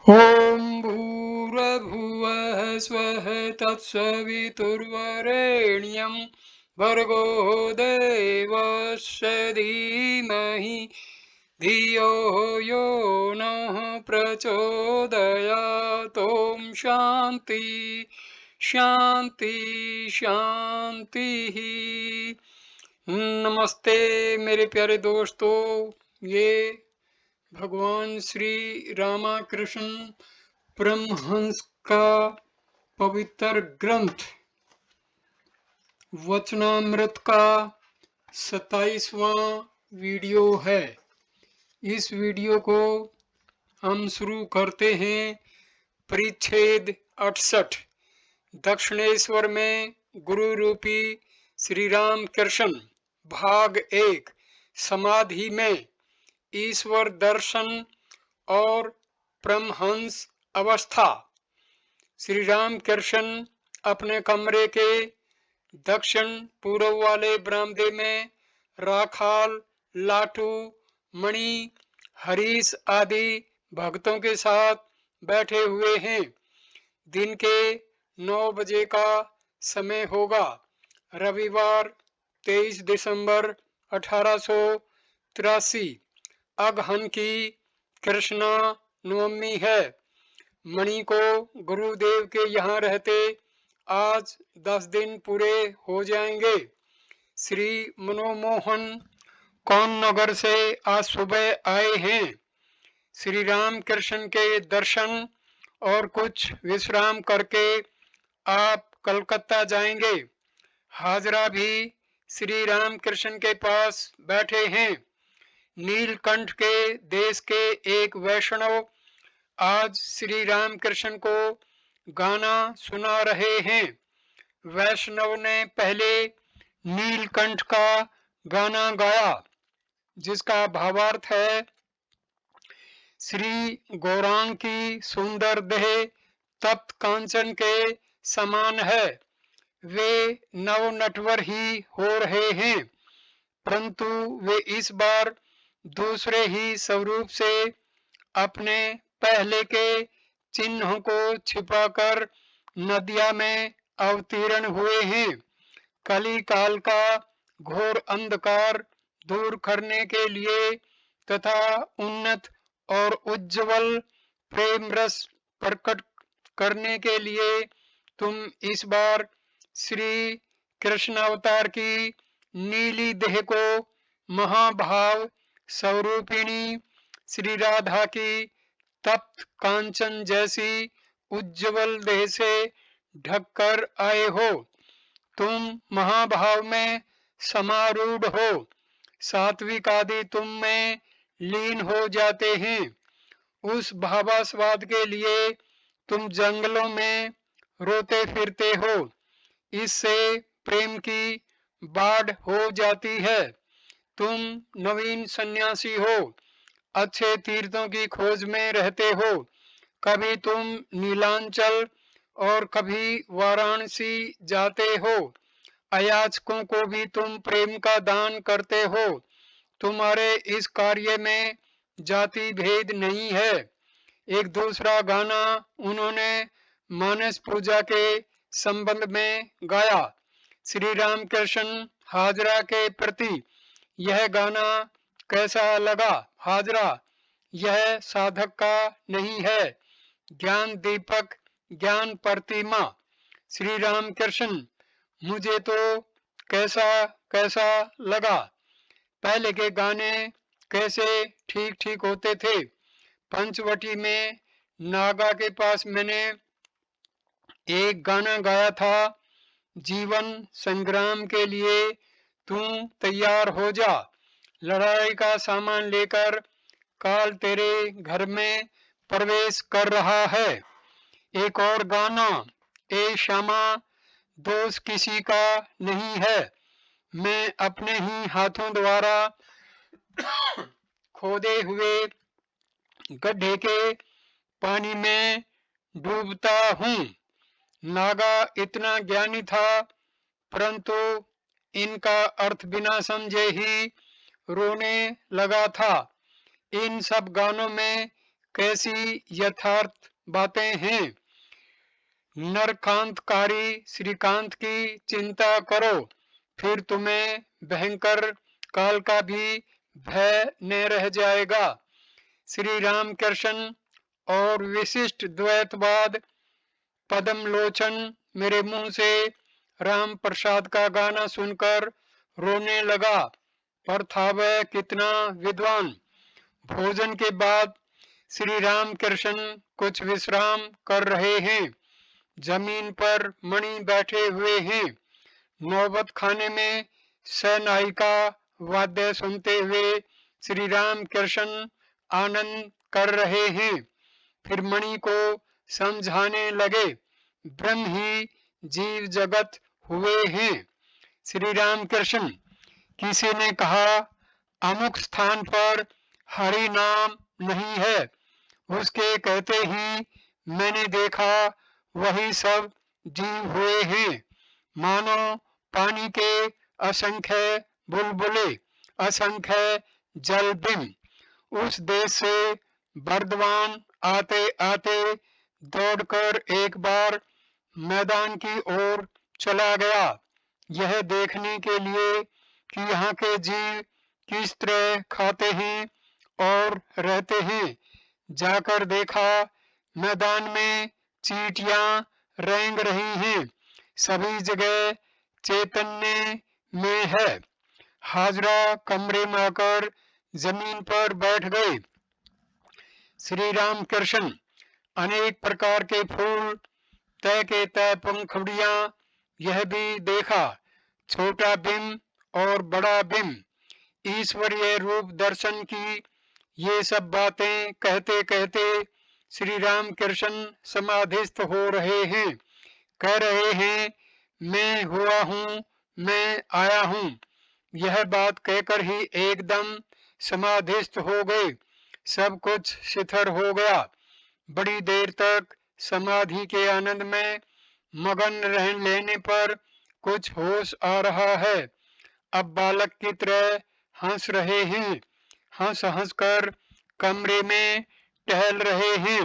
ॐ भूर्भुवः स्वः तत्सवितुर्वरेण्यं भर्गो देवस्य धीमहि धियो यो नः प्रचोदयात्। ॐ शान्ति शान्ति शान्तिः। नमस्ते मेरे प्यारे दोस्तों, ये भगवान श्री रामकृष्ण परमहंस का पवित्र ग्रंथ वचनामृत का 27वां वीडियो है। इस वीडियो को हम शुरू करते हैं परिच्छेद 68 दक्षिणेश्वर में गुरु रूपी श्री राम कृष्ण भाग 1 समाधि में ईश्वर दर्शन और परमहंस अवस्था। श्री राम कृष्ण अपने कमरे के दक्षिण पूर्व वाले बरामदे में राखाल, लाटू, मणि, हरीश आदि भक्तों के साथ बैठे हुए हैं। दिन के 9 बजे का समय होगा। रविवार 23 दिसंबर 1883 अगहन की कृष्णा नवमी है। मणि को गुरुदेव के यहाँ रहते आज 10 दिन पूरे हो जाएंगे। श्री मनोमोहन कौन नगर से आज सुबह आए हैं। श्री राम कृष्ण के दर्शन और कुछ विश्राम करके आप कलकत्ता जाएंगे। हाजरा भी श्री राम कृष्ण के पास बैठे हैं। नीलकंठ के देश के एक वैष्णव आज श्री राम कृष्ण को गाना सुना रहे हैं। वैष्णव ने पहले नीलकंठ का गाना गाया, जिसका भावार्थ है, श्री गौरांग की सुंदर देह तप्त कांचन के समान है। वे नव नटवर ही हो रहे हैं, परंतु वे इस बार दूसरे ही स्वरूप से अपने पहले के चिन्हों को छिपाकर नदिया में अवतीर्ण हुए हैं। कली काल का घोर अंधकार दूर करने के लिए तथा उन्नत और उज्जवल प्रेम रस प्रकट करने के लिए तुम इस बार श्री कृष्ण अवतार की नीली देह को महाभाव स्वरूपिणी श्री राधा की तप्त कांचन जैसी उज्जवल देह से ढककर आए हो। तुम महाभाव में समारूढ़ हो, सात्विक आदि तुम में लीन हो जाते हैं। उस भावास्वाद के लिए तुम जंगलों में रोते फिरते हो। इससे प्रेम की बाढ़ हो जाती है। तुम नवीन सन्यासी हो, अच्छे तीर्थों की खोज में रहते हो। कभी तुम नीलांचल और कभी वाराणसी जाते हो। अयाचकों को भी तुम प्रेम का दान करते हो। तुम्हारे इस कार्य में जाति भेद नहीं है। एक दूसरा गाना उन्होंने मानस पूजा के संबंध में गाया। श्री राम कृष्ण हाजरा के प्रति यह गाना कैसा लगा? हाजरा, यह साधक का नहीं है, ज्ञान दीपक, ज्ञान प्रतिमा। श्री राम कृष्ण, मुझे तो कैसा कैसा लगा। पहले के गाने कैसे ठीक ठीक होते थे। पंचवटी में नागा के पास मैंने एक गाना गाया था, जीवन संग्राम के लिए तू तैयार हो जा, लड़ाई का सामान लेकर काल तेरे घर में प्रवेश कर रहा है। एक और गाना, ए श्यामा दोष किसी का नहीं है, मैं अपने ही हाथों द्वारा खोदे हुए गड्ढे के पानी में डूबता हूँ। नागा इतना ज्ञानी था, परंतु इनका अर्थ बिना समझे ही रोने लगा था। इन सब गानों में कैसी यथार्थ बातें हैं। नरकांतकारी श्रीकांत की चिंता करो, फिर तुम्हें भयंकर काल का भी भय न रह जाएगा। श्री राम कृष्ण और विशिष्ट द्वैतवाद। पद्म लोचन मेरे मुंह से राम प्रसाद का गाना सुनकर रोने लगा, पर था वह कितना विद्वान। भोजन के बाद श्री राम कृष्ण कुछ विश्राम कर रहे हैं। जमीन पर मणि बैठे हुए हैं। नौबत खाने में सनायिका वाद्य सुनते हुए श्री राम कृष्ण आनंद कर रहे हैं। फिर मणि को समझाने लगे, ब्रह्म ही जीव जगत हुए हैं। श्री राम कृष्ण, किसी ने कहा अमुक स्थान पर हरि नाम नहीं है, उसके कहते ही मैंने देखा वही सब जीव हुए हैं। मानो पानी के असंख्य बुलबुले, असंख्य जलबिंब। उस देश से बर्दवान आते आते दौड़कर एक बार मैदान की ओर चला गया, यह देखने के लिए कि यहाँ के जीव किस तरह खाते हैं और रहते हैं। जाकर देखा मैदान में चींटियां रेंग रही हैं, सभी जगह चैतन्य में है। हाजरा कमरे में आकर जमीन पर बैठ गए। श्री राम कृष्ण अनेक प्रकार के फूल, तय के तय पंखुड़ियां, यह भी देखा, छोटा बिंब और बड़ा बिंब, ईश्वरीय रूप दर्शन की। ये सब बातें कहते कहते श्री राम कृष्ण समाधिस्थ हो रहे हैं। कह रहे हैं, मैं हुआ हूँ, मैं आया हूँ। यह बात कहकर ही एकदम समाधिस्थ हो गए। सब कुछ शिथिल हो गया। बड़ी देर तक समाधि के आनंद में मगन रह लेने पर कुछ होश आ रहा है। अब बालक की तरह हंस रहे हैं, हंस हंस कर कमरे में टहल रहे हैं।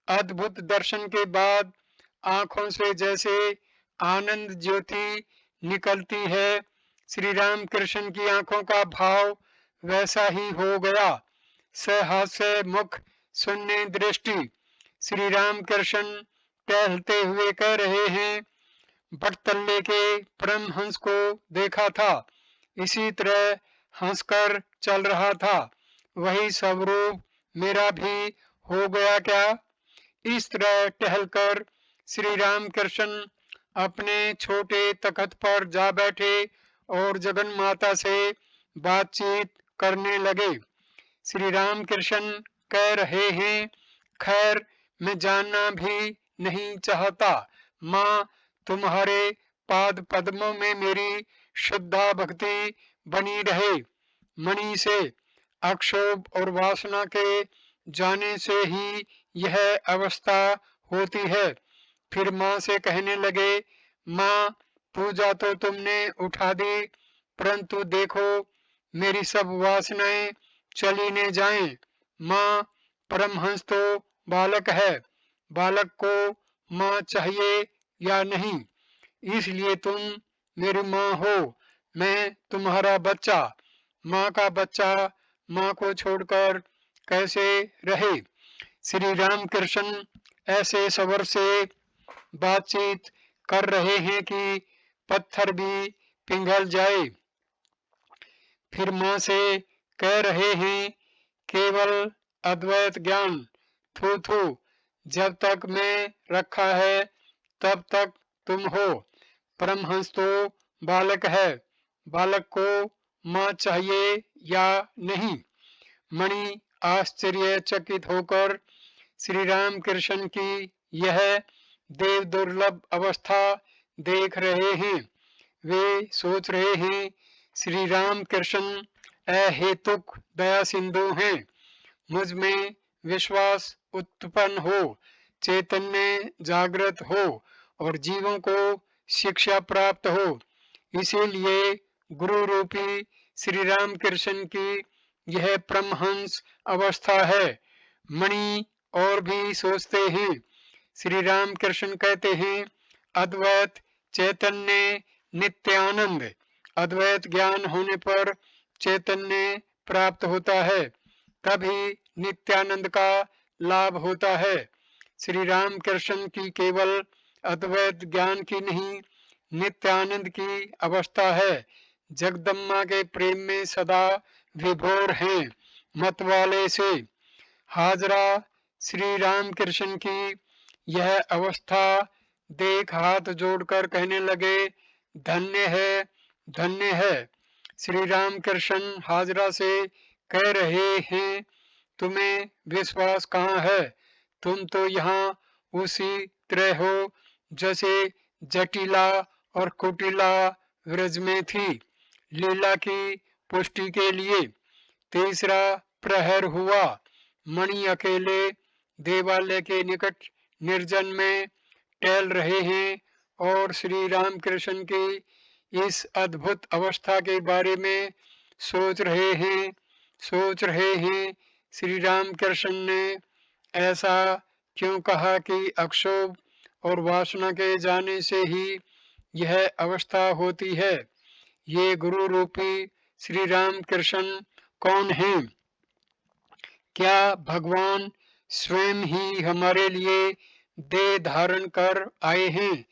अद्भुत दर्शन के बाद आंखों से जैसे आनंद ज्योति निकलती है, श्री राम कृष्ण की आंखों का भाव वैसा ही हो गया। सहास्य मुख, शून्य दृष्टि। श्री राम कृष्ण टहलते हुए कह रहे हैं, बटतल्ले के परमहंस को देखा था, इसी तरह हंसकर चल रहा था, वही स्वरूप मेरा भी हो गया क्या। इस तरह टहलकर श्री राम कृष्ण अपने छोटे तख्त पर जा बैठे और जगन माता से बातचीत करने लगे। श्री राम कृष्ण कह रहे हैं, खैर मैं जानना भी नहीं चाहता, माँ तुम्हारे पाद पद्मों में मेरी शुद्धा भक्ति बनी रहे। मणि से अक्षोभ और वासना के जाने से ही यह अवस्था होती है। फिर माँ से कहने लगे, माँ पूजा तो तुमने उठा दी, परंतु देखो मेरी सब वासनाएं चली न जाएं। माँ परमहंस तो बालक है, बालक को माँ चाहिए या नहीं, इसलिए तुम मेरी माँ हो, मैं तुम्हारा बच्चा। माँ का बच्चा माँ को छोड़कर कैसे रहे। श्री राम कृष्ण ऐसे सवर से बातचीत कर रहे हैं कि पत्थर भी पिघल जाए। फिर माँ से कह रहे हैं, केवल अद्वैत ज्ञान, थू थू, जब तक मैं रखा है तब तक तुम हो। परमहंस तो बालक है, बालक को माँ चाहिए या नहीं। मणि आश्चर्यचकित होकर श्री राम कृष्ण की यह देव दुर्लभ अवस्था देख रहे हैं। वे सोच रहे हैं, श्री राम कृष्ण अहेतुक दया सिंधु हैं, मुझ में विश्वास उत्पन्न हो, चैतन्य जागृत हो और जीवों को शिक्षा प्राप्त हो। इसीलिए गुरु रूपी श्री राम कृष्ण की यह परमहंस अवस्था है। मणि और भी सोचते हैं। श्री राम कृष्ण कहते हैं अद्वैत चैतन्य नित्यानंद। अद्वैत ज्ञान होने पर चैतन्य प्राप्त होता है, तभी नित्यानंद का लाभ होता है। श्री राम कृष्ण की केवल अद्वैत ज्ञान की नहीं, नित्यानंद की अवस्था है। जगदम्बा के प्रेम में सदा विभोर हैं। मत वाले से हाजरा श्री राम कृष्ण की यह अवस्था देख हाथ जोड़कर कहने लगे, धन्य है, धन्य है। श्री राम कृष्ण हाजरा से कह रहे हैं, तुम्हें विश्वास कहाँ है? तुम तो यहाँ उसी तरह हो जैसे जटिला और कुटिला व्रज में थी। लीला की पुष्टि के लिए तीसरा प्रहर हुआ। मणि अकेले देवालय के निकट निर्जन में टहल रहे हैं और श्री राम कृष्ण की इस अद्भुत अवस्था के बारे में सोच रहे हैं। श्री राम कृष्ण ने ऐसा क्यों कहा कि अक्षोभ और वासना के जाने से ही यह अवस्था होती है? ये गुरु रूपी श्री राम कृष्ण कौन हैं? क्या भगवान स्वयं ही हमारे लिए देह धारण कर आए हैं?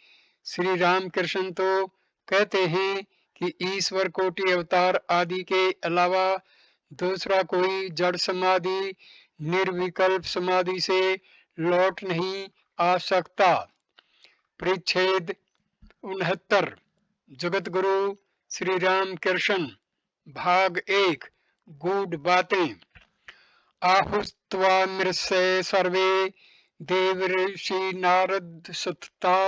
श्री राम कृष्ण तो कहते हैं कि ईश्वर कोटि अवतार आदि के अलावा दूसरा कोई जड़ समाधि निर्विकल्प समाधि से लौट नहीं आ सकता। परिच्छेद 69 जगत गुरु श्री राम कृष्ण भाग 1 गूढ़ बातें। आहुस्त्वा मृषे सर्वे देवर्षि नारद सुतता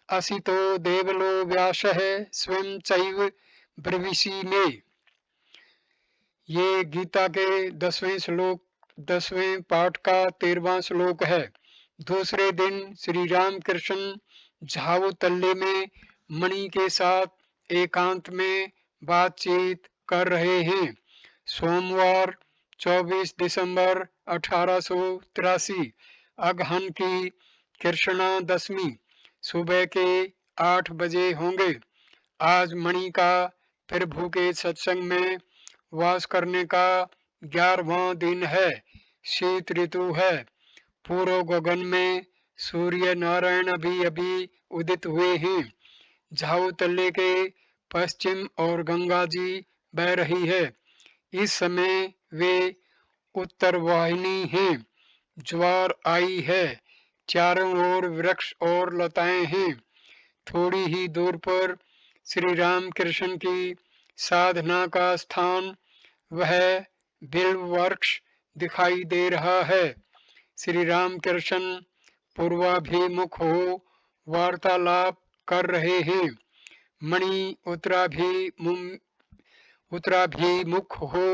असितो देवलो व्यासः स्वयं चैव ब्रवीषि मे। ये गीता के 10वें पाठ का 13वां श्लोक है। दूसरे दिन श्री राम कृष्ण झाऊ तल्ले में मणि के साथ एकांत में बातचीत कर रहे हैं। सोमवार 24 दिसंबर 1883 अगहन की कृष्णा दशमी सुबह के 8 बजे होंगे। आज मणि का प्रभु के सत्संग में वास करने का 11वां दिन है। शीत ऋतु है। पूर्व गगन में सूर्य नारायण अभी उदित हुए हैं। झाऊ तल्ले के पश्चिम और गंगा जी बह रही है। इस समय वे उत्तर वाहिनी हैं। ज्वार आई है। चारों ओर वृक्ष और लताएं हैं। थोड़ी ही दूर पर श्री राम कृष्ण की साधना का स्थान वह बिल्व वृक्ष दिखाई दे रहा है। श्री राम कृष्ण पूर्वाभिमुख हो वार्तालाप कर रहे हैं। मणि उत्तराभिमुख हो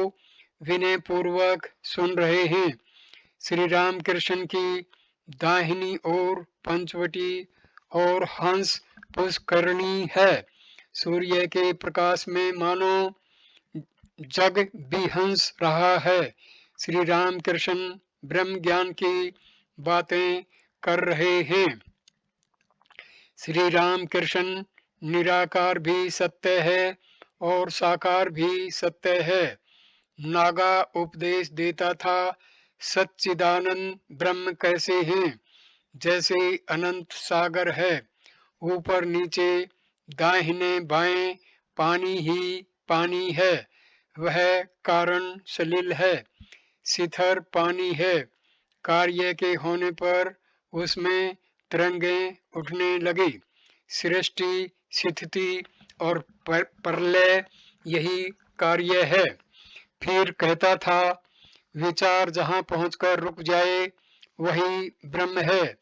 विनय पूर्वक सुन रहे हैं। श्री राम कृष्ण की दाहिनी ओर पंचवटी और हंस पुष्करणी है। सूर्य के प्रकाश में मानो जग बिहंस रहा है। श्री राम कृष्ण ब्रह्म ज्ञान की बातें कर रहे हैं। श्री राम कृष्ण निराकार भी सत्य है और साकार भी सत्य है। नागा उपदेश देता था, सच्चिदानंद ब्रह्म कैसे हैं? जैसे अनंत सागर है। ऊपर नीचे दाहिने बाएं पानी ही पानी है। वह कारण सलिल है, शिथिर पानी है। कार्य के होने पर उसमें तरंगें उठने लगी। सृष्टि, स्थिति और प्रलय यही कार्य है। फिर कहता था, विचार जहाँ पहुंचकर रुक जाए वही ब्रह्म है।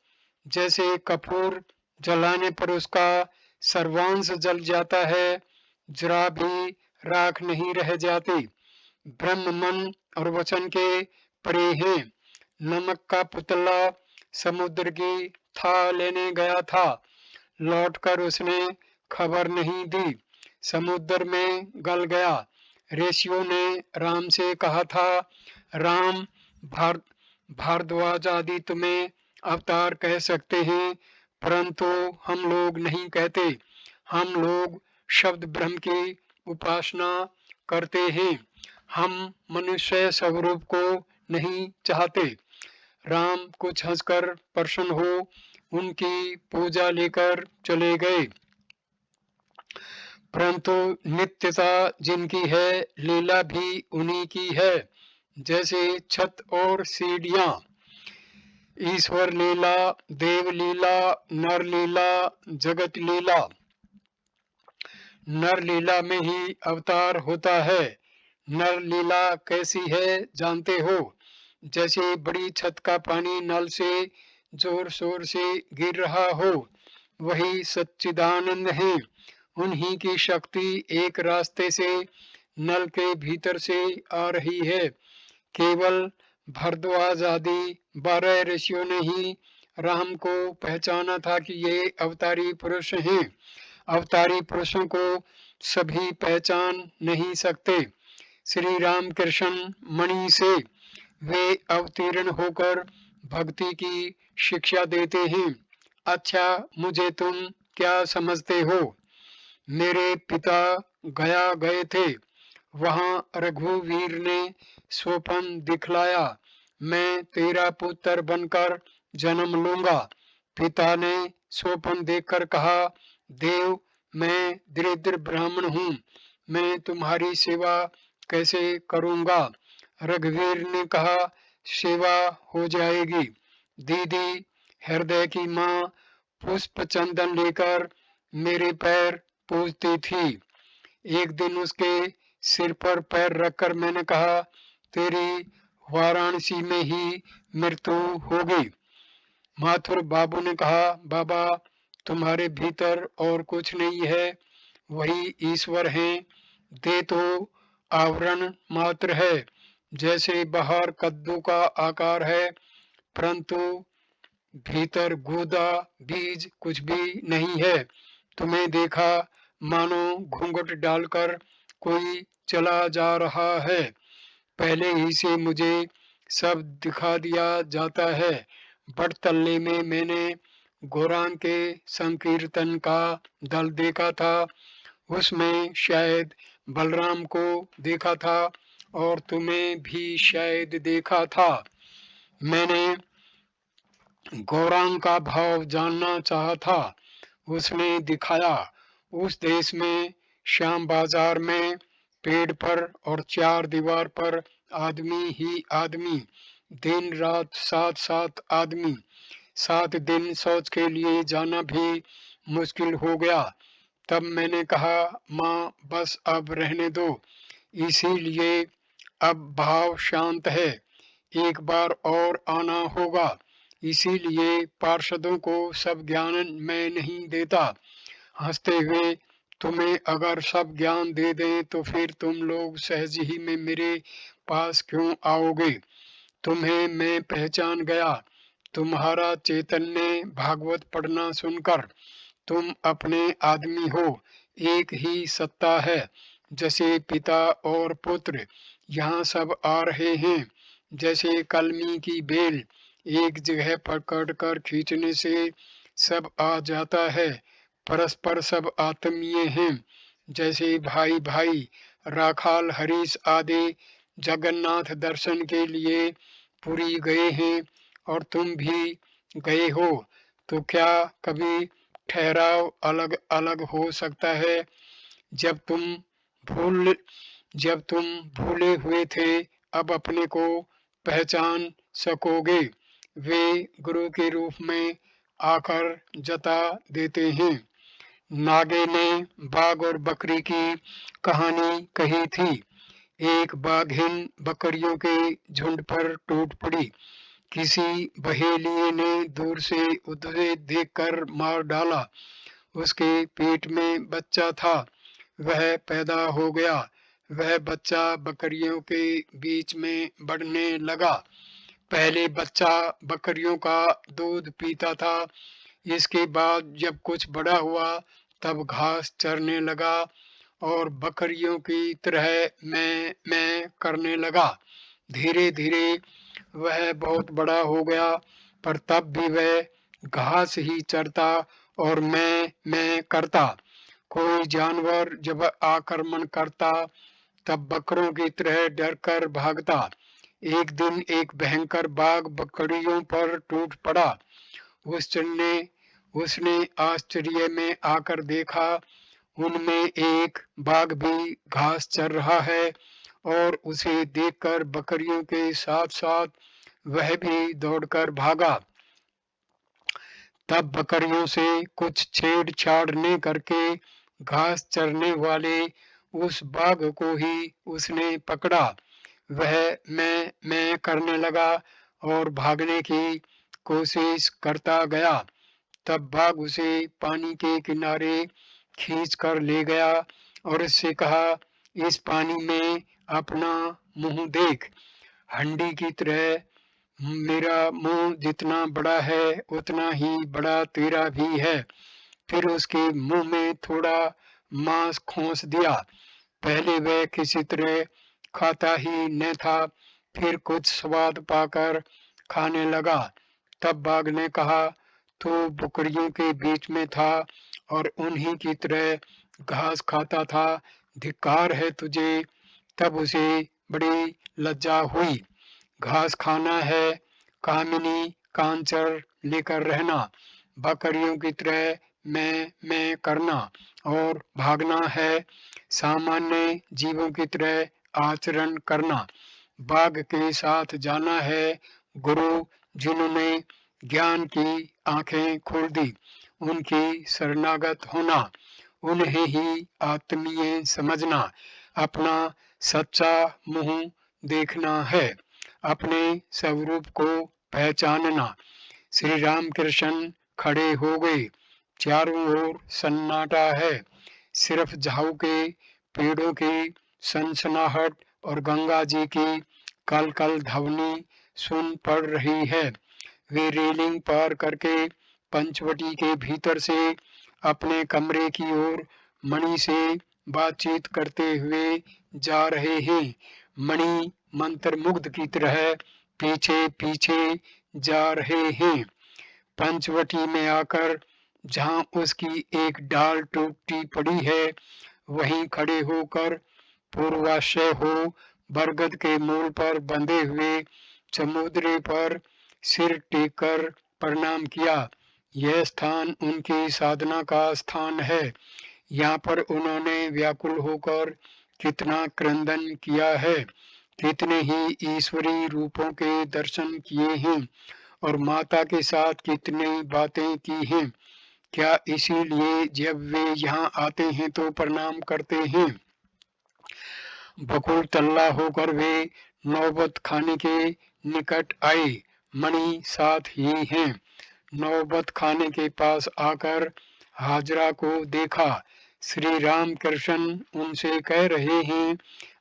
जैसे कपूर जलाने पर उसका सर्वांश जल जाता है, जरा भी राख नहीं रह जाती। ब्रह्म मन और वचन के परे है। नमक का पुतला समुद्र की था लेने गया था। लौटकर उसने खबर नहीं दी। समुद्र में गल गया। ऋषियों ने राम से कहा था, राम भारद्वाज आदि तुम्हें अवतार कह सकते हैं, परंतु हम लोग नहीं कहते। हम लोग शब्द ब्रह्म की उपासना करते हैं। हम मनुष्य स्वरूप को नहीं चाहते। राम कुछ हंसकर प्रसन्न हो उनकी पूजा लेकर चले गए। परंतु नित्यता जिनकी है, लीला भी उन्हीं की है। जैसे छत और सीढ़ियां, ईश्वर लीला, देव लीला, नर लीला, जगत लीला। नर लीला में ही अवतार होता है। नर लीला कैसी है जानते हो? जैसे बड़ी छत का पानी नल से जोर शोर से गिर रहा हो, वही सच्चिदानंद है। उन्हीं की शक्ति एक रास्ते से नल के भीतर से आ रही है। केवल भरद्वाज आदि 12 ऋषियों ने ही राम को पहचाना था कि ये अवतारी पुरुष हैं। अवतारी पुरुषों को सभी पहचान नहीं सकते। श्री राम कृष्ण मणि से वे अवतीर्ण होकर भक्ति की शिक्षा देते हैं। अच्छा, मुझे तुम क्या समझते हो? मेरे पिता गया गए थे, वहां रघुवीर ने स्वप्न दिखलाया, मैं तेरा पुत्र बनकर जन्म लूंगा। पिता ने स्वप्न देखकर कहा, देव, मैं दरिद्र ब्राह्मण हूँ, मैं तुम्हारी सेवा कैसे करूंगा? रघुवीर ने कहा, सेवा हो जाएगी। दीदी हृदय की माँ पुष्प चंदन लेकर मेरे पैर पूजती थी। एक दिन उसके सिर पर पैर रखकर मैंने कहा, तेरी वाराणसी में ही मृत्यु होगी। माथुर बाबू ने कहा, बाबा, तुम्हारे भीतर और कुछ नहीं है, वही ईश्वर है। दे तो आवरण मात्र है, जैसे बाहर कद्दू का आकार है, परंतु भीतर गूदा बीज कुछ भी नहीं है। तुम्हें देखा मानो घूंघट डालकर कोई चला जा रहा है। पहले ही से मुझे सब दिखा दिया जाता है। बड़तल्ले में मैंने गौरांग के संकीर्तन का दल देखा था। उसमें शायद बलराम को देखा था और तुम्हें भी शायद देखा था। मैंने गौरांग का भाव जानना चाहा था। उसने दिखाया, उस देश में श्याम बाजार में पेड़ पर और चार दीवार पर आदमी ही आदमी, दिन रात 7-7 आदमी। 7 दिन शौच के लिए जाना भी मुश्किल हो गया। तब मैंने कहा, माँ, बस अब रहने दो। इसीलिए अब भाव शांत है, एक बार और आना होगा। इसीलिए पार्षदों को सब ज्ञान मैं नहीं देता। हंसते हुए, तुम्हें अगर सब ज्ञान दे दें तो फिर तुम लोग सहज ही में मेरे पास क्यों आओगे? तुम्हें मैं पहचान गया। तुम्हारा चैतन्य भागवत पढ़ना सुनकर। तुम अपने आदमी हो। एक ही सत्ता है। जैसे पिता और पुत्र यहाँ सब आ रहे हैं, जैसे कलमी की बेल एक जगह पकड़कर खींचने से सब आ जाता है। परस्पर सब आत्मीय हैं। जैसे भाई भाई राखाल हरीश आदि जगन्नाथ दर्शन के लिए पुरी गए हैं और तुम भी गए हो, तो क्या कभी ठहराव अलग अलग हो सकता है? जब तुम भूल जब तुम भूले हुए थे, अब अपने को पहचान सकोगे। वे गुरु के रूप में आकर जता देते हैं। नागे ने बाघ और बकरी की कहानी कही थी। एक बाघिन बकरियों के झुंड पर टूट पड़ी। किसी बहेलिये ने दूर से उसे देखकर मार डाला। उसके पेट में बच्चा था, वह पैदा हो गया। वह बच्चा बकरियों के बीच में बढ़ने लगा। पहले बच्चा बकरियों का दूध पीता था। इसके बाद जब कुछ बड़ा हुआ तब घास चरने लगा और बकरियों की तरह मैं करने लगा। धीरे धीरे वह बहुत बड़ा हो गया, पर तब भी वह घास ही चरता और मैं करता। कोई जानवर जब आक्रमण करता तब बकरों की तरह डरकर भागता। एक दिन एक भयंकर बाघ बकरियों पर टूट पड़ा। उसने उसने आश्चर्य में आकर देखा, उनमें एक बाघ भी घास चर रहा है और उसे देखकर बकरियों के साथ साथ वह भी दौड़कर भागा। तब बकरियों से कुछ छेड़छाड़ न करके घास चरने वाले उस बाघ को ही उसने पकड़ा। वह मैं करने लगा और भागने की कोशिश करता गया। तब बाघ उसे पानी के किनारे खींच कर ले गया और उससे कहा, इस पानी में अपना मुंह देख। हंडी की तरह मेरा मुंह जितना बड़ा है उतना ही बड़ा तेरा भी है। फिर उसके मुंह में थोड़ा मांस खोस दिया। पहले वह किसी तरह खाता ही न था, फिर कुछ स्वाद पाकर खाने लगा। तब बाघ ने कहा, तू बकरियों के बीच में था और उन्हीं की तरह घास खाता था, धिक्कार है तुझे। तब उसे बड़ी लज्जा हुई। घास खाना है, कामिनी कांचर लेकर रहना, बकरियों की तरह मैं करना और भागना है, सामान्य जीवों की तरह आचरण करना। बाघ के साथ जाना है, गुरु जिन्होंने ज्ञान की आंखें खोल दी, उनकी शरणागत होना, उन्हें ही आत्मीय समझना, अपना सच्चा मुंह देखना है, अपने स्वरूप को पहचानना। श्री रामकृष्ण खड़े हो गए। चारों ओर सन्नाटा है, सिर्फ झाऊ के पेड़ों की सनसनाहट और गंगा जी की कल कल ध्वनि सुन पड़ रही है। वे रेलिंग पार करके पंचवटी के भीतर से अपने कमरे की ओर मणि से बातचीत करते हुए जा रहे हैं। मणि मंत्रमुग्ध की तरह पीछे पीछे जा रहे हैं। पंचवटी में आकर जहां उसकी एक डाल टूटी पड़ी है, वहीं खड़े होकर पूर्वाश्रय हो बरगद के मूल पर बंधे हुए चमुद्रे पर सिर टेक कर प्रणाम किया। यह स्थान उनकी साधना का स्थान है। यहाँ पर उन्होंने व्याकुल होकर कितना क्रंदन किया है, कितने ही ईश्वरी रूपों के दर्शन किए हैं और माता के साथ कितनी बातें की हैं। क्या इसीलिए जब वे यहाँ आते हैं तो प्रणाम करते हैं? बकुल तल्ला होकर वे नौबत खाने के निकट आए। मणि साथ ही हैं। नौबत खाने के पास आकर हाजरा को देखा। श्री राम कृष्ण उनसे कह रहे हैं,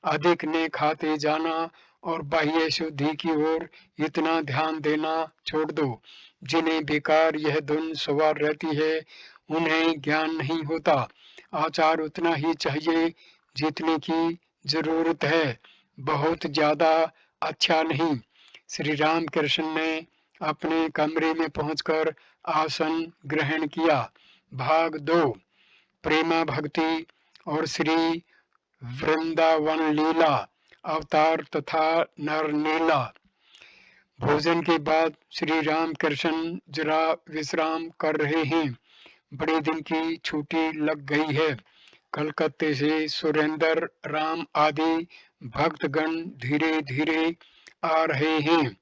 अधिक ने खाते जाना और बाह्य शुद्धि की ओर इतना ध्यान देना छोड़ दो। जिन्हें बेकार यह धुन सवार रहती है, उन्हें ज्ञान नहीं होता। आचार उतना ही चाहिए जितने की जरूरत है, बहुत ज्यादा अच्छा नहीं। श्री राम कृष्ण ने अपने कमरे में पहुंचकर आसन ग्रहण किया। भाग 2, प्रेमा भक्ति और श्री वृंदावन लीला, अवतार तथा नरनीला। भोजन के बाद श्री राम कृष्ण जरा विश्राम कर रहे हैं। बड़े दिन की छुट्टी लग गई है। कलकत्ते से सुरेंद्र राम आदि भक्तगण धीरे धीरे आ रहे हैं।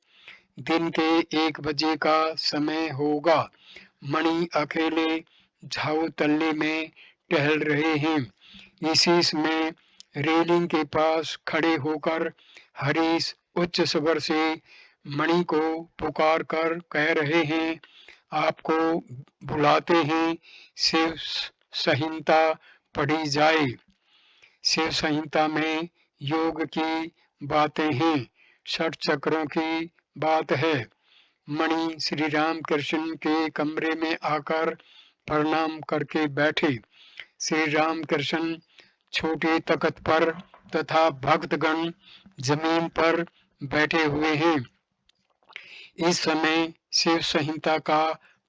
दिन के 1 बजे का समय होगा। मणि अकेले झाऊ तल्ले में टहल रहे हैं। इसी समय रेलिंग के पास खड़े होकर हरीश उच्च स्वर से मणि को पुकार कर कह रहे हैं, आपको बुलाते हैं, शिव संहिता पढ़ी जाए। शिव संहिता में योग की बातें हैं, 6 चक्रों की बात है। मणि श्री राम कृष्ण के कमरे में आकर प्रणाम करके बैठे। श्री राम कृष्ण छोटे तख्त पर तथा भक्तगण जमीन पर बैठे हुए हैं। इस समय शिव संहिता का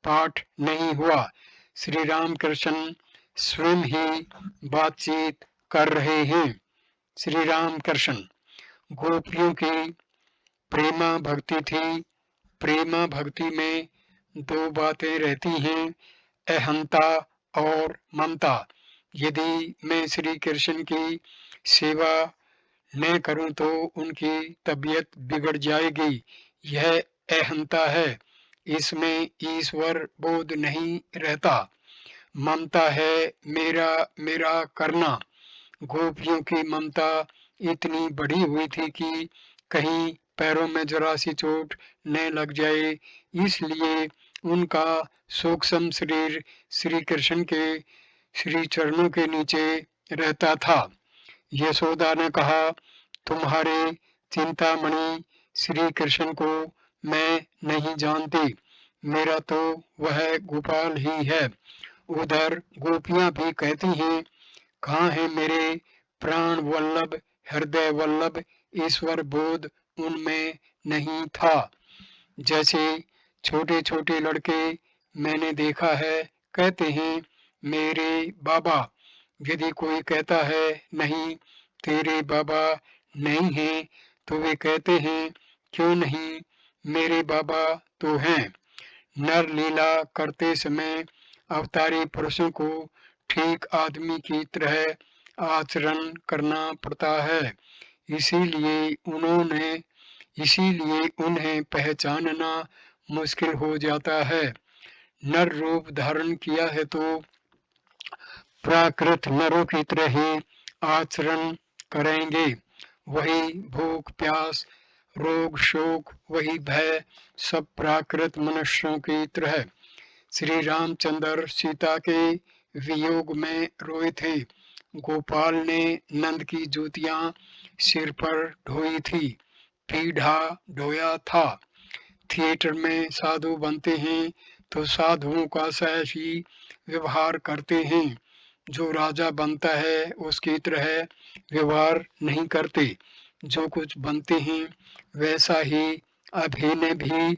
पाठ नहीं हुआ। श्री राम कृष्ण स्वयं ही बातचीत कर रहे हैं। श्री राम कृष्ण, गोपियों की प्रेमा भक्ति थी। प्रेमा भक्ति में दो बातें रहती हैं, अहंता और ममता। यदि मैं श्री कृष्ण की सेवा न करूं तो उनकी तबीयत बिगड़ जाएगी, यह अहंता है। इसमें ईश्वर बोध नहीं रहता। ममता है मेरा मेरा करना। गोपियों की ममता इतनी बढ़ी हुई थी कि कहीं पैरों में जरा सी चोट न लग जाए, इसलिए उनका सूक्ष्म शरीर श्री कृष्ण के श्री चरणों के नीचे रहता था। यशोदा ने कहा, तुम्हारे चिंतामणि श्री कृष्ण को मैं नहीं जानती, मेरा तो वह गोपाल ही है। उधर गोपियां भी कहती हैं, कहाँ है मेरे प्राण वल्लभ, हृदय वल्लभ। ईश्वर बोध उनमें नहीं था। जैसे छोटे छोटे लड़के मैंने देखा है, कहते हैं मेरे बाबा। यदि कोई कहता है नहीं तेरे बाबा नहीं हैं, तो वे कहते हैं क्यों नहीं, मेरे बाबा तो हैं। नर लीला करते समय अवतारी पुरुषों को ठीक आदमी की तरह आचरण करना पड़ता है। इसीलिए उन्होंने इसीलिए उन्हें पहचानना मुश्किल हो जाता है। नर रूप धारण किया है तो प्राकृत नरों की तरह ही आचरण करेंगे। वही भूख प्यास, रोग शोक, वही भय, सब प्राकृत मनुष्यों की तरह। श्री रामचंद्र सीता के वियोग में रोए थे। गोपाल ने नंद की जूतियां सिर पर ढोई थी, पीढ़ा ढोया था। थिएटर में साधु बनते हैं तो साधुओं का सहज ही व्यवहार करते हैं। जो राजा बनता है उसकी तरह व्यवहार नहीं करते। जो कुछ बनते हैं वैसा ही अभिनय भी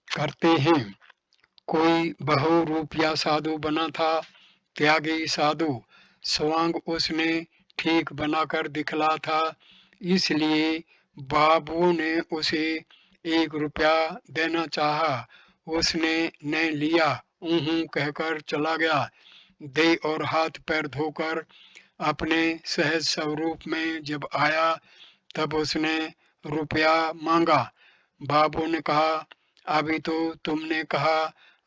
करते हैं। कोई बहुरूपिया साधु बना था, त्यागी साधु। स्वांग उसने ठीक बनाकर दिखला था, इसलिए बाबुओं ने उसे 1 रुपया देना चाहा। उसने न लिया, ऊहू कहकर चला गया। दे और हाथ पैर धोकर अपने सहज स्वरूप में जब आया, तब उसने रुपया मांगा। बाबू ने कहा, अभी तो तुमने कहा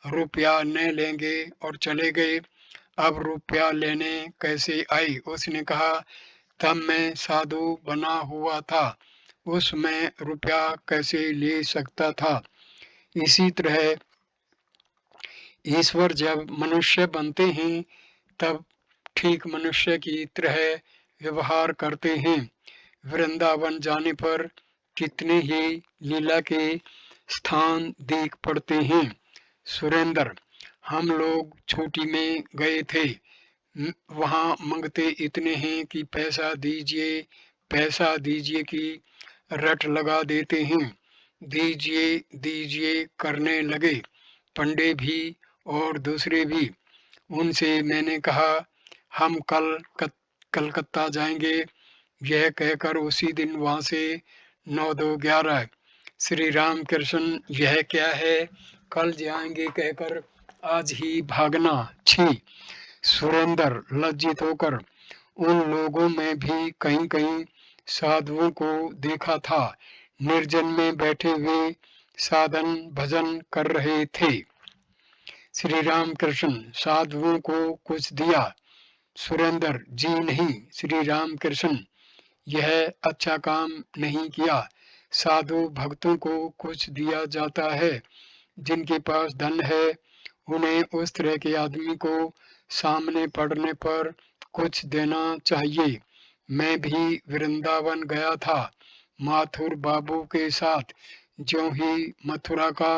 रुपया न लेंगे और चले गए, अब रुपया लेने कैसे आई? उसने कहा, तब मैं साधु बना हुआ था, उसमें रुपया कैसे ले सकता था। इसी तरह ईश्वर जब मनुष्य बनते हैं तब ठीक मनुष्य की तरह व्यवहार करते हैं। वृंदावन जाने पर कितने ही लीला के स्थान देख पड़ते हैं। सुरेंद्र, हम लोग छुट्टी में गए थे। वहाँ मंगते इतने हैं कि पैसा दीजिए की रट लगा देते हैं। दीजिए दीजिए करने लगे, पंडे भी और दूसरे भी। उनसे मैंने कहा, हम कलकत्ता जाएंगे। यह कहकर उसी दिन वहां से 9-2-11। श्री राम कृष्ण, यह क्या है? कल जाएंगे कहकर आज ही भागना, छी। सुरेंद्र लज्जित होकर, उन लोगों में भी कहीं कहीं साधुओं को देखा था, निर्जन में बैठे हुए साधन भजन कर रहे थे। श्री राम कृष्ण, साधुओं को कुछ दिया? सुरेंद्र, जी नहीं। श्री राम कृष्ण, यह अच्छा काम नहीं किया। साधु भक्तों को कुछ दिया जाता है। जिनके पास धन है उन्हें उस तरह के आदमी को सामने पड़ने पर कुछ देना चाहिए। मैं भी वृंदावन गया था माथुर बाबू के साथ। ज्यों ही मथुरा का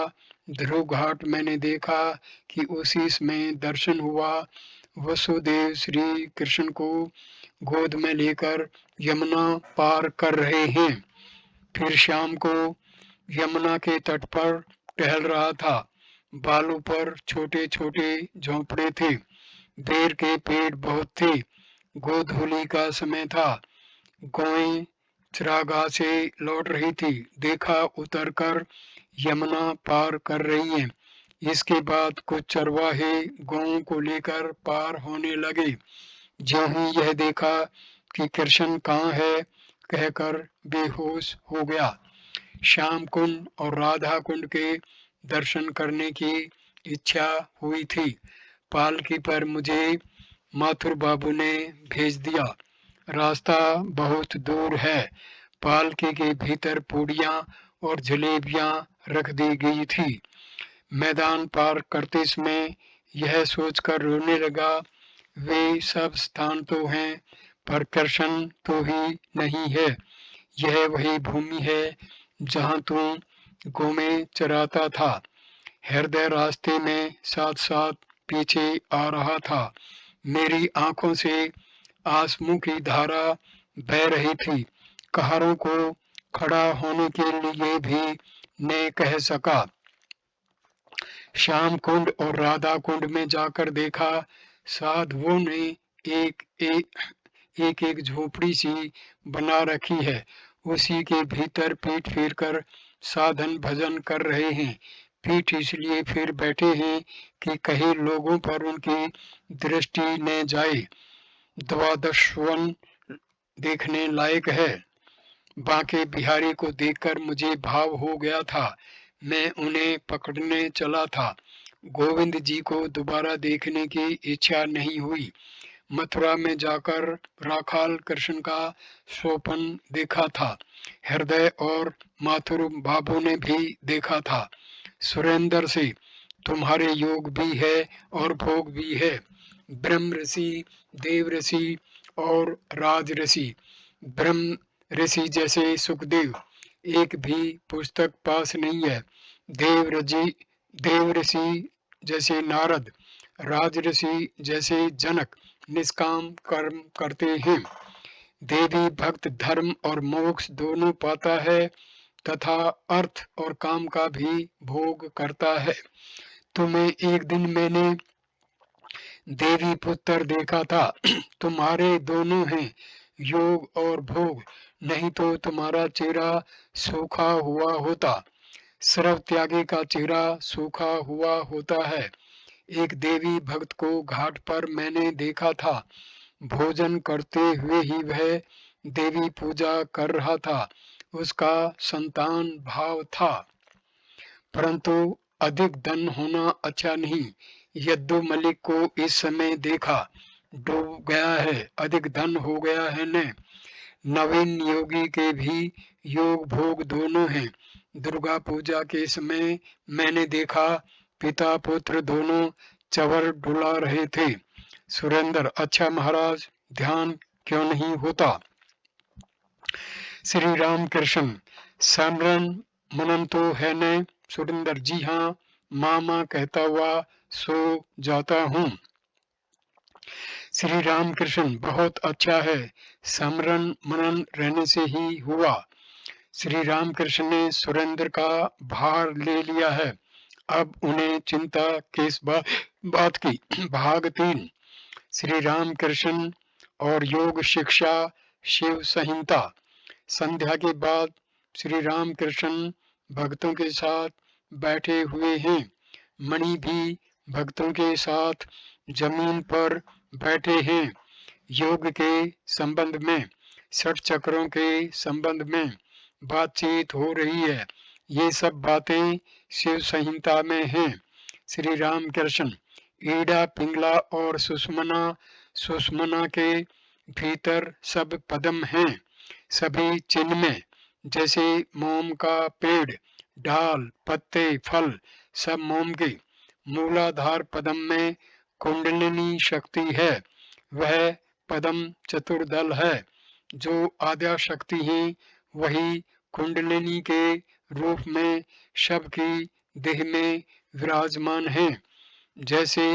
ध्रुव घाट मैंने देखा कि उसी में दर्शन हुआ। वसुदेव श्री कृष्ण को गोद में लेकर यमुना पार कर रहे हैं। फिर शाम को यमुना के तट पर टहल रहा था। बालू पर छोटे छोटे झोंपड़े थे। बेर के पेड़ बहुत थे। गोधूली का समय था। गौएं चरागाह से लौट रही थी। देखा उतरकर यमुना पार कर रही हैं। इसके बाद कुछ चरवाहे गौओं को लेकर पार होने लगे। ज्यों ही यह देखा कि कृष्ण कहाँ है, कहकर बेहोश हो गया। श्याम कुंड और राधा कुंड के दर्शन करने की इच्छा हुई थी। पालकी पर मुझे माथुर बाबू ने भेज दिया। रास्ता बहुत दूर है। पालकी के भीतर पूड़ियाँ और जलेबियाँ रख दी गई थी। मैदान पार करते समय यह सोचकर रोने लगा, वे सब स्थान तो हैं, पर कृष्ण तो ही नहीं है। यह वही भूमि है जहाँ तू गौएं चराता था। हृदय रास्ते में साथ साथ पीछे आ रहा था। मेरी आंखों से आंसू की धारा बह रही थी। कहारों को खड़ा होने के लिए भी ने कह सका। श्याम कुंड और राधा कुंड में जाकर देखा, साधुओं ने एक एक झोपड़ी सी बना रखी है। उसी के भीतर पीठ फेर कर साधन भजन कर रहे हैं। पीठ इसलिए फिर बैठे हैं कि कहीं लोगों पर उनकी दृष्टि न जाए। द्वादशवन देखने लायक है। बांके बिहारी को देखकर मुझे भाव हो गया था। मैं उन्हें पकड़ने चला था। गोविंद जी को दोबारा देखने की इच्छा नहीं हुई। मथुरा में जाकर राखाल कृष्ण का स्वप्न देखा था। हृदय और माथुर बाबू ने भी देखा था। सुरेंद्र से तुम्हारे योग भी है और भोग भी है। ब्रह्म ऋषि, देव ऋषि और राज ऋषि। ब्रह्म ऋषि जैसे सुखदेव एक भी पुस्तक पास नहीं है। देव ऋषि जैसे नारद, राज ऋषि जैसे जनक निष्काम कर्म करते हैं। देवी भक्त धर्म और मोक्ष दोनों पाता है तथा अर्थ और काम का भी भोग करता है। तुम्हें एक दिन मैंने देवी पुत्र देखा था। तुम्हारे दोनों हैं, योग और भोग, नहीं तो तुम्हारा चेहरा सूखा हुआ होता। सर्व त्यागी का चेहरा सूखा हुआ होता है। एक देवी भक्त को घाट पर मैंने देखा था। भोजन करते हुए ही वह देवी पूजा कर रहा था। उसका संतान भाव था। परंतु अधिक धन होना अच्छा नहीं। यद्दू मलिक को इस समय देखा, डूब गया है, अधिक धन हो गया है न। नवीन योगी के भी योग भोग दोनों हैं। दुर्गा पूजा के समय मैंने देखा, पिता पुत्र दोनों चवर डुला रहे थे। सुरेंद्र, अच्छा महाराज, ध्यान क्यों नहीं होता? श्री राम कृष्ण, समरण मनन तो है न? सुरेंद्र, जी हाँ, मामा कहता हुआ सो जाता हूँ। श्री राम कृष्ण, बहुत अच्छा है, समरण मनन रहने से ही हुआ। श्री राम कृष्ण ने सुरेंद्र का भार ले लिया है। अब उन्हें चिंता किस बात की? भाग 3। श्री राम कृष्ण और योग शिक्षा शिव संहिता। संध्या के बाद श्री राम कृष्ण भक्तों के साथ बैठे हुए हैं। मणि भी भक्तों के साथ जमीन पर बैठे हैं। योग के संबंध में, षट चक्रों के संबंध में बातचीत हो रही है। ये सब बातें शिव संहिता में हैं। श्री राम कृष्ण, ईड़ा पिंगला और सुषमना के भीतर सब पदम हैं। सभी चिन्ह में, जैसे मोम का पेड़, डाल, पत्ते, फल, सब मोम के। मूलाधार पदम में कुंडलिनी शक्ति है। वह पदम चतुर्दल है। जो आद्या शक्ति है वही कुंडलिनी के रूप में सबकी देह में विराजमान है। जैसे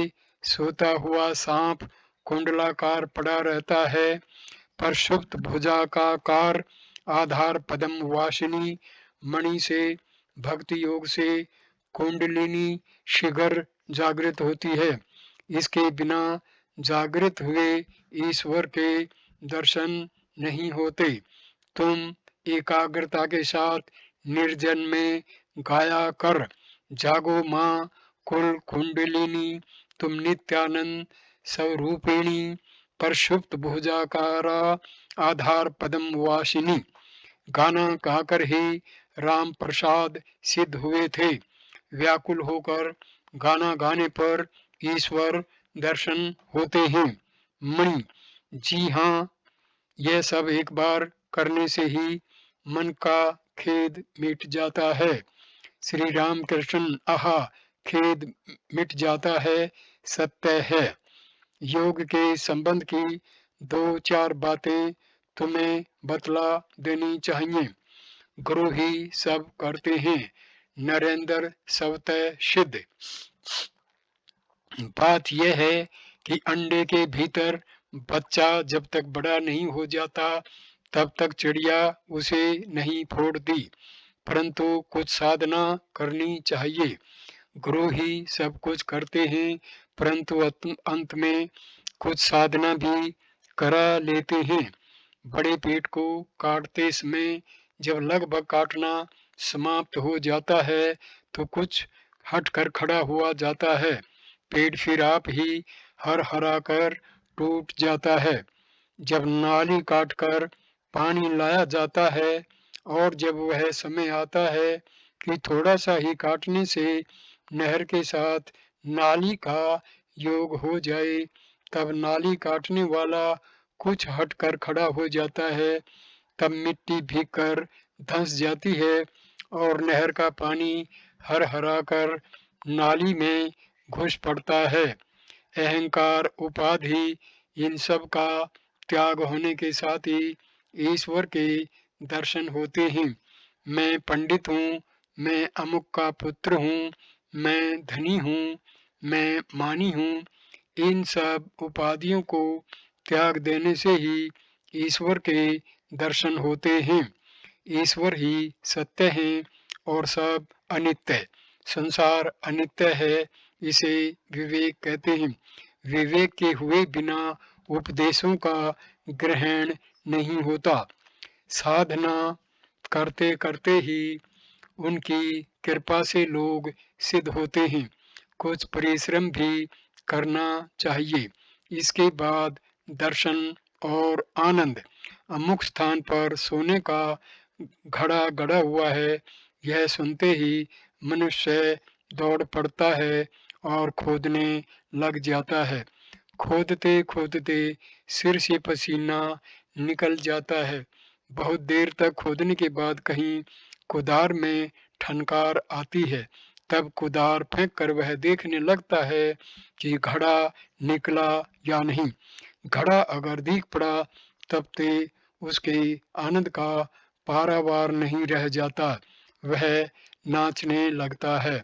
सोता हुआ सांप कुंडलाकार पड़ा रहता है, पर सुप्त भुजा का आकार आधार पदम वासिनी मणि से भक्ति योग से कुंडलिनी शीघ्र जागृत होती है। इसके बिना जागृत हुए ईश्वर के दर्शन नहीं होते। तुम एकाग्रता के साथ निर्जन में गाया कर, जागो माँ कुल कुंडलिनी, तुम नित्यानंद स्वरूपिणी, परशुप्त भुजाकारा आधार पदम वासिनी। गाना गाकर ही राम प्रसाद सिद्ध हुए थे। व्याकुल होकर गाना गाने पर ईश्वर दर्शन होते हैं। मणि, जी हाँ, यह सब एक बार करने से ही मन का खेद मिट जाता है। श्री राम कृष्ण, आहा, खेद मिट जाता है, सत्य है। योग के संबंध की दो चार बातें तुम्हें बतला देनी चाहिए। गुरु ही सब करते हैं, नरेंद्र स्वतः सिद्ध। बात यह है कि अंडे के भीतर बच्चा जब तक बड़ा नहीं हो जाता तब तक चिड़िया उसे नहीं फोड़ती, परंतु कुछ साधना करनी चाहिए। गुरु ही सब कुछ करते हैं, परंतु अंत में कुछ साधना भी करा लेते हैं। बड़े पेट को काटते समय जब लगभग काटना समाप्त हो जाता है तो कुछ हटकर खड़ा हुआ जाता है। पेट फिर आप ही हर हरा कर टूट जाता है। जब नाली काटकर पानी लाया जाता है और जब वह समय आता है कि थोड़ा सा ही काटने से नहर के साथ नाली का योग हो जाए, तब नाली काटने वाला कुछ हटकर खड़ा हो जाता है। तब मिट्टी भीग कर धंस जाती है और नहर का पानी हर हरा कर नाली में घुस पड़ता है। अहंकार, उपाधि, इन सब का त्याग होने के साथ ही ईश्वर के दर्शन होते हैं। मैं पंडित हूँ, मैं अमुक का पुत्र हूँ, मैं धनी हूँ, मैं मानी हूँ, इन सब उपाधियों को त्याग देने से ही ईश्वर के दर्शन होते हैं। ईश्वर ही सत्य है और सब अनित्य। संसार अनित्य है, इसे विवेक कहते हैं। विवेक के हुए बिना उपदेशों का ग्रहण नहीं होता। साधना करते करते ही उनकी कृपा से लोग सिद्ध होते हैं। कुछ परिश्रम भी करना चाहिए। इसके बाद दर्शन और आनंद। अमुक स्थान पर सोने का घड़ा गड़ा हुआ है, यह सुनते ही मनुष्य दौड़ पड़ता है और खोदने लग जाता है। खोदते खोदते सिर से पसीना निकल जाता है। बहुत देर तक खोदने के बाद कहीं कुदार में ठनकार आती है। तब कुदार फेंक कर वह देखने लगता है कि घड़ा निकला या नहीं। घड़ा अगर दिख पड़ा तब ते उसके आनंद का पारावार नहीं रह जाता, वह नाचने लगता है।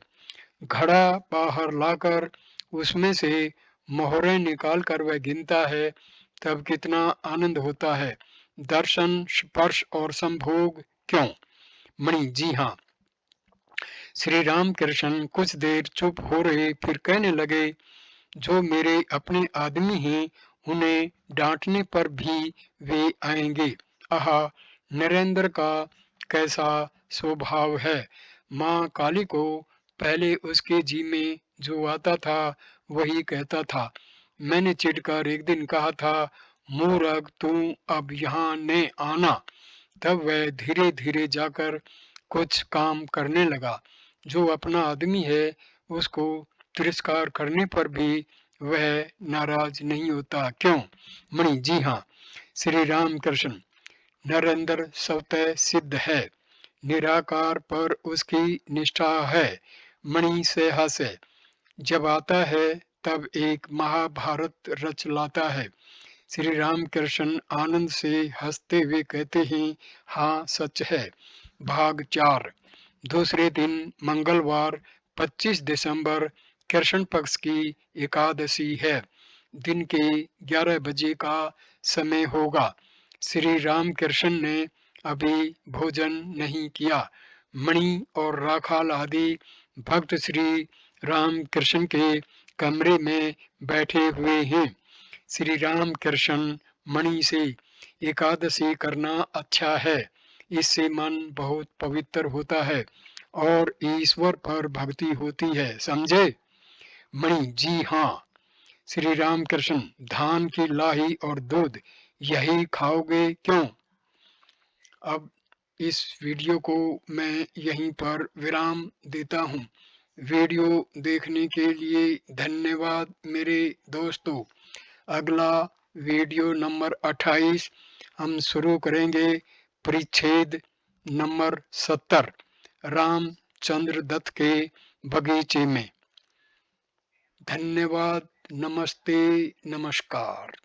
घड़ा बाहर लाकर उसमें से मोहरें निकालकर वह गिनता है, तब कितना आनंद होता है। दर्शन, स्पर्श और संभोग क्यों? मणि, जी हाँ। श्री राम कृष्ण कुछ देर चुप हो रहे, फिर कहने लगे, जो मेरे अपने आदमी हैं उन्हें डांटने पर भी वे आएंगे। आहा, नरेंद्र का कैसा स्वभाव है। माँ काली को पहले उसके जी में जो आता था वही कहता था। मैंने चिढ़कर एक दिन कहा था, मूर्ख, तू अब यहाँ न आना। तब वह धीरे धीरे जाकर कुछ काम करने लगा। जो अपना आदमी है उसको तिरस्कार करने पर भी वह नाराज नहीं होता। क्यों? मणि, जी हाँ। श्री राम कृष्ण, नरेंद्र स्वतः सिद्ध है, निराकार पर उसकी निष्ठा है। मणि से हंसे, जब आता है तब एक महाभारत रच लाता है। श्री राम कृष्ण आनंद से हंसते हुए कहते हैं, हाँ सच है। भाग 4। दूसरे दिन मंगलवार 25 दिसंबर कृष्ण पक्ष की एकादशी है। दिन के 11 बजे का समय होगा। श्री राम कृष्ण ने अभी भोजन नहीं किया। मणि और राखाल आदि भक्त श्री राम कृष्ण के कमरे में बैठे हुए हैं। श्री राम कृष्ण मणि से एकादशी करना अच्छा है। इससे मन बहुत पवित्र होता है और ईश्वर पर भक्ति होती है। समझे? मणि: जी हाँ। श्री राम कृष्ण: धान की लाही और दूध यही खाओगे क्यों? अब इस वीडियो को मैं यहीं पर विराम देता हूँ। वीडियो देखने के लिए धन्यवाद मेरे दोस्तों। अगला वीडियो नंबर 28 हम शुरू करेंगे परिच्छेद नंबर 70 रामचंद्र दत्त के बगीचे में। धन्यवाद। नमस्ते। नमस्कार।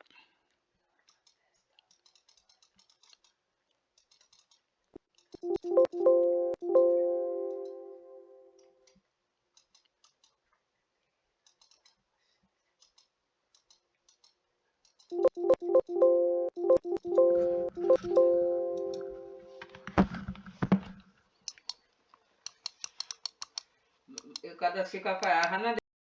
एकादशी का काय है ना